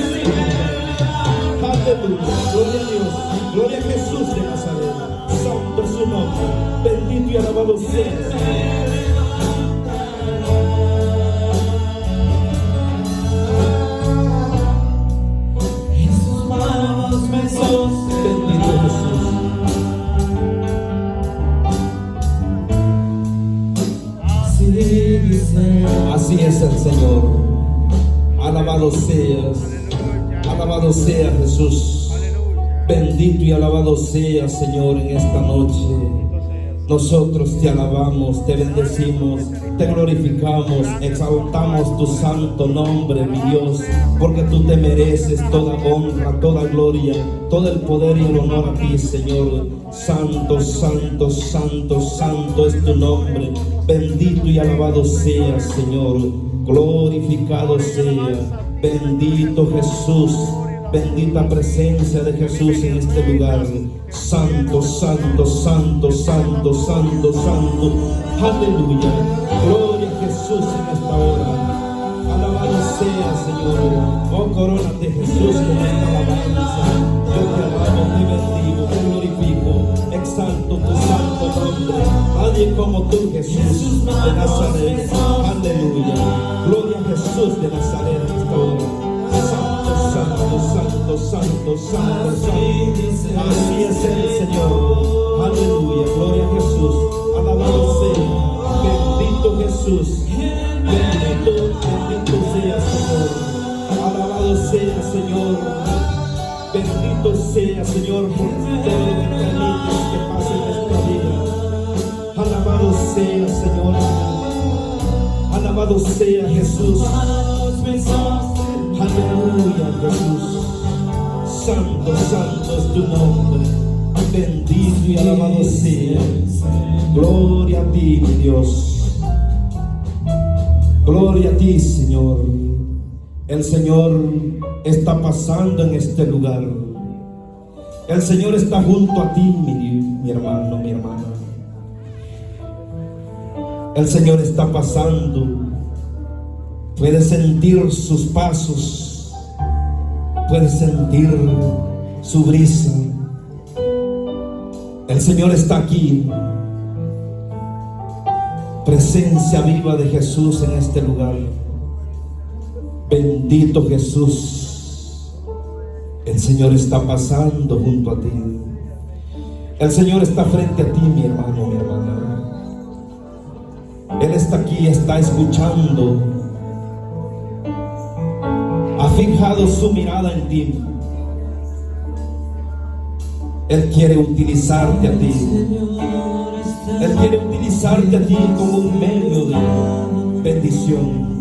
Aleluya. Gloria a Dios. Gloria a Jesús de Nazaret. Santo es su nombre. Bendito y alabado sea. En sus manos me sos. Bendito Jesús. Así es el Señor. Alabado seas. Alabado sea Jesús. Bendito y alabado sea, Señor, en esta noche. Nosotros te alabamos, te bendecimos, te glorificamos, exaltamos tu santo nombre, mi Dios, porque tú te mereces toda honra, toda gloria, todo el poder y el honor a ti, Señor. Santo, santo, santo, santo es tu nombre. Bendito y alabado sea, Señor. Glorificado sea. Bendito Jesús. Bendita presencia de Jesús en este lugar. Santo, santo, santo, santo, santo, santo. Aleluya. Gloria a Jesús en esta hora. Alabado sea, Señor. Oh, corónate, Jesús, con esta alabanza. Yo te alabo, te bendigo, te glorifico. Exalto tu santo nombre. Nadie como tú, Jesús de Nazaret. Aleluya. Gloria a Jesús de Nazaret en esta hora. Santo, santo, santo, santo. Así es el Señor. Aleluya, gloria a Jesús. Alabado sea. Bendito Jesús. Bendito sea, Señor. Alabado sea, Señor. Bendito sea, Señor, por todo lo que permites que pase en nuestra vida. Alabado sea, Señor. Alabado sea, Jesús. Aleluya, Jesús. Santo, santo es tu nombre. Bendito y alabado sea. Gloria a ti, mi Dios. Gloria a ti, Señor. El Señor está pasando en este lugar. El Señor está junto a ti, mi hermano, mi hermana. El Señor está pasando. Puedes sentir sus pasos, puedes sentir su brisa. El Señor está aquí. Presencia viva de Jesús en este lugar. Bendito Jesús. El Señor está pasando junto a ti. El Señor está frente a ti, mi hermano, mi hermana. Él está aquí, está escuchando. Ha fijado su mirada en ti. Él quiere utilizarte a ti. Él quiere utilizarte a ti como un medio de bendición.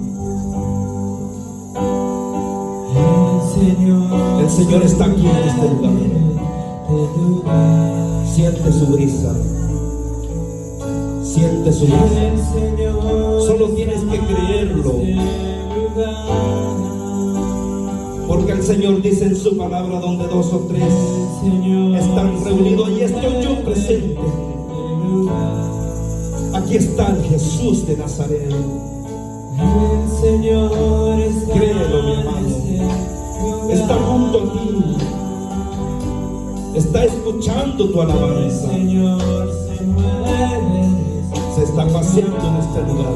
El Señor está aquí en este lugar. Siente su brisa. Siente su brisa. Solo tienes que creerlo. Porque el Señor dice en su palabra: donde dos o tres están reunidos, ahí estoy yo presente. Aquí está el Jesús de Nazaret. Créelo, mi hermano. Está junto a ti. Está escuchando tu alabanza. Se está paseando en este lugar.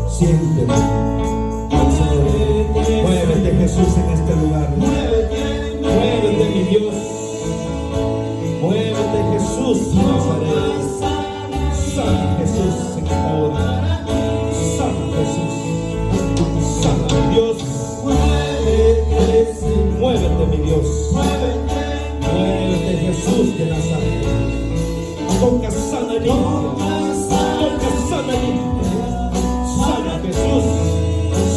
Siéntelo. Muévete, Jesús, en este lugar. Muévete, mi Dios. Muévete, Jesús de Nazaret. Sana, Jesús, en esta hora. Sana, Jesús. Sana, mi Dios. Muévete, mi Dios. Muévete, Jesús de Nazaret. Toca, sana, limpia. Toca, sana, limpia. Sana, Jesús.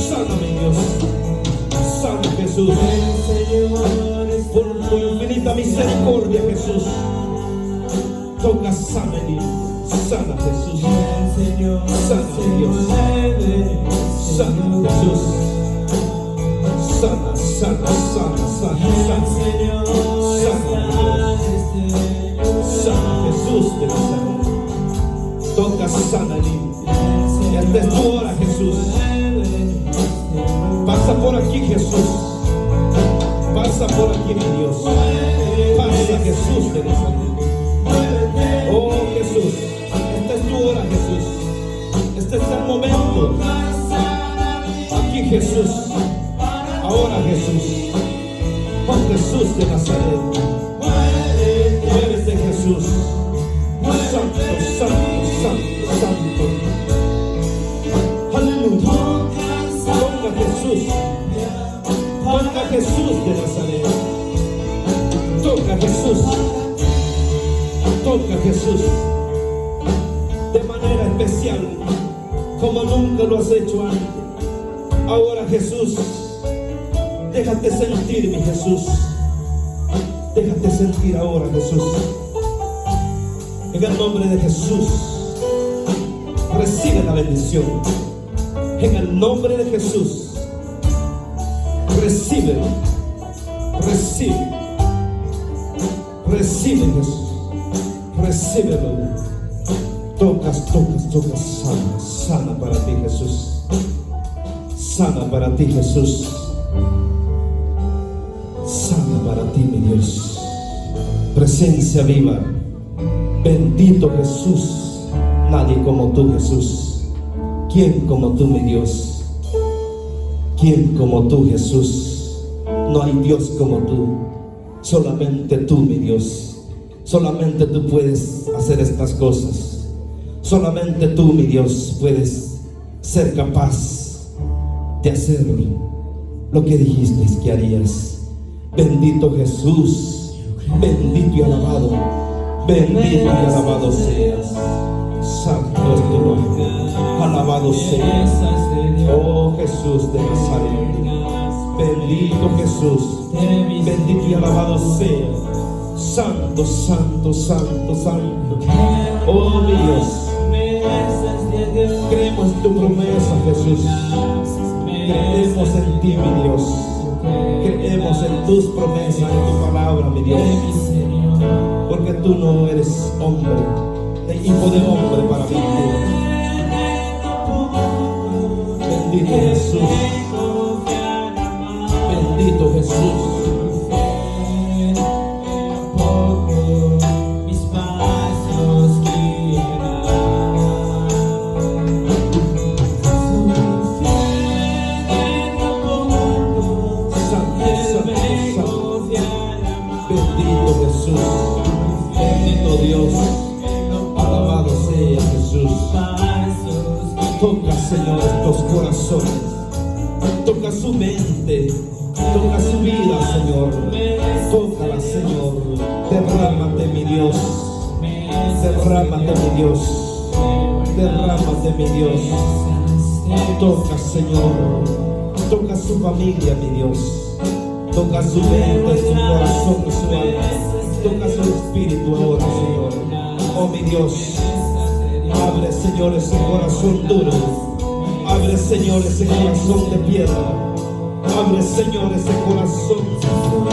Sana, mi Dios. Sana, Jesús. Por tu infinita misericordia, Jesús. Toca, sana, limpia. Sana, Jesús. Sana, mi Dios. Sana, Jesús. Sana, sana, sana, sana, sana. Sana, Jesús de Nazaret. Toca, sana, limpia. Esta es tu hora, Jesús. Pasa por aquí, Jesús. Pasa por aquí, mi Dios. Pasa, Jesús de Nazaret. Oh, Jesús. Esta es tu hora, Jesús. Este es el momento. Aquí, Jesús. Ahora, Jesús. Oh, Jesús de Nazaret. Muévete, Jesús. Santo, santo, santo, santo. Aleluya. Toca, Jesús. Jesús de Nazaret. Toca a Jesús. Toca a Jesús de manera especial, como nunca lo has hecho antes. Ahora, Jesús, déjate sentir, mi Jesús. Déjate sentir ahora, Jesús. En el nombre de Jesús, recibe la bendición. En el nombre de Jesús, recibe, recibe, recibe, Jesús. Recíbelo. Tocas, tocas, tocas. Sana, sana para ti, Jesús. Sana para ti, Jesús. Sana para ti, mi Dios. Presencia viva. Bendito Jesús. Nadie como tú, Jesús. ¿Quién como tú, mi Dios? ¿Quién como tú, Jesús? No hay Dios como tú. Solamente tú, mi Dios. Solamente tú puedes hacer estas cosas. Solamente tú, mi Dios, puedes ser capaz de hacer lo que dijiste que harías. Bendito Jesús. Bendito y alabado. Bendito y alabado seas. Santo es tu nombre. Alabado seas. Oh Jesús de Nazaret. Bendito Jesús. Bendito y alabado seas. Santo, santo, santo, santo. Oh mi Dios, creemos en tu promesa, Jesús. Creemos en ti, mi Dios. Creemos en tus promesas, en tu palabra, mi Dios. Porque tú no eres hombre, hijo de hombre para mí. Bendito Jesús. Bendito Jesús. Dios, alabado sea Jesús. Toca, Señor, estos corazones. Toca su mente. Toca su vida, Señor. Tócala, Señor. Derrámate, mi Dios. Derrámate, mi Dios. Derrámate, mi Dios. Toca, Señor. Toca su familia, mi Dios. Toca su mente, su corazón y su alma. Toca su espíritu ahora, Señor. Oh mi Dios, abre, Señor, ese corazón duro. Abre, Señor, ese corazón de piedra. Abre, Señor, ese corazón santo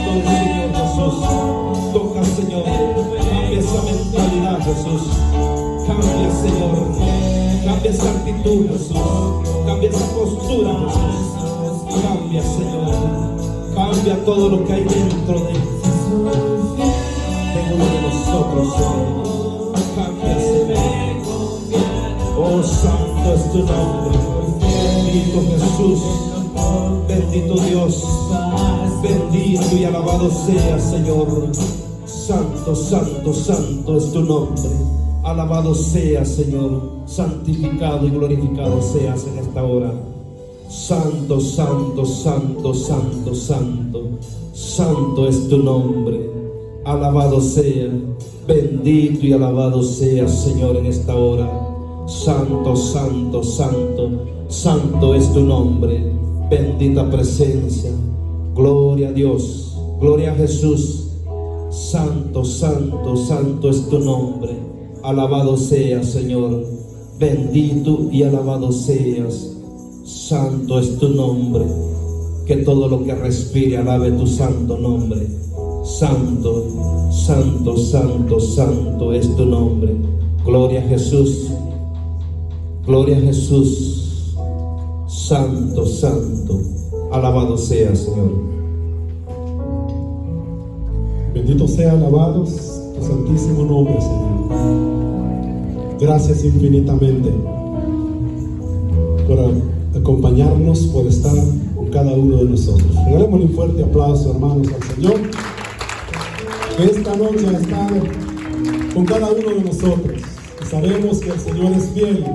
del Señor Jesús. Toca, Señor, cambia esa mentalidad, Jesús. Cambia, Señor. Cambia esa actitud, Jesús. Cambia esa postura, Jesús. Cambia, Señor. Cambia todo lo que hay dentro de uno de nosotros, Señor. Cambia, Señor. Oh, santo es tu nombre. Bendito Jesús. Bendito Dios. Bendito y alabado sea, Señor. Santo, santo, santo es tu nombre. Alabado sea, Señor. Santificado y glorificado seas en esta hora. Santo, santo, santo, santo, santo. Santo es tu nombre. Alabado sea, bendito y alabado sea, Señor, en esta hora. Santo, santo, santo, santo es tu nombre. Bendita presencia. Gloria a Dios, gloria a Jesús. Santo, santo, santo es tu nombre. Alabado sea, Señor. Bendito y alabado seas. Santo es tu nombre. Que todo lo que respire alabe tu santo nombre. Santo, santo, santo, santo es tu nombre. Gloria a Jesús. Gloria a Jesús. Santo, santo. Alabado sea, Señor. Bendito sea, alabados tu santísimo nombre, Señor. Gracias infinitamente por acompañarnos, por estar con cada uno de nosotros. Regalémosle un fuerte aplauso, hermanos, al Señor, que esta noche ha estado con cada uno de nosotros. Y sabemos que el Señor es fiel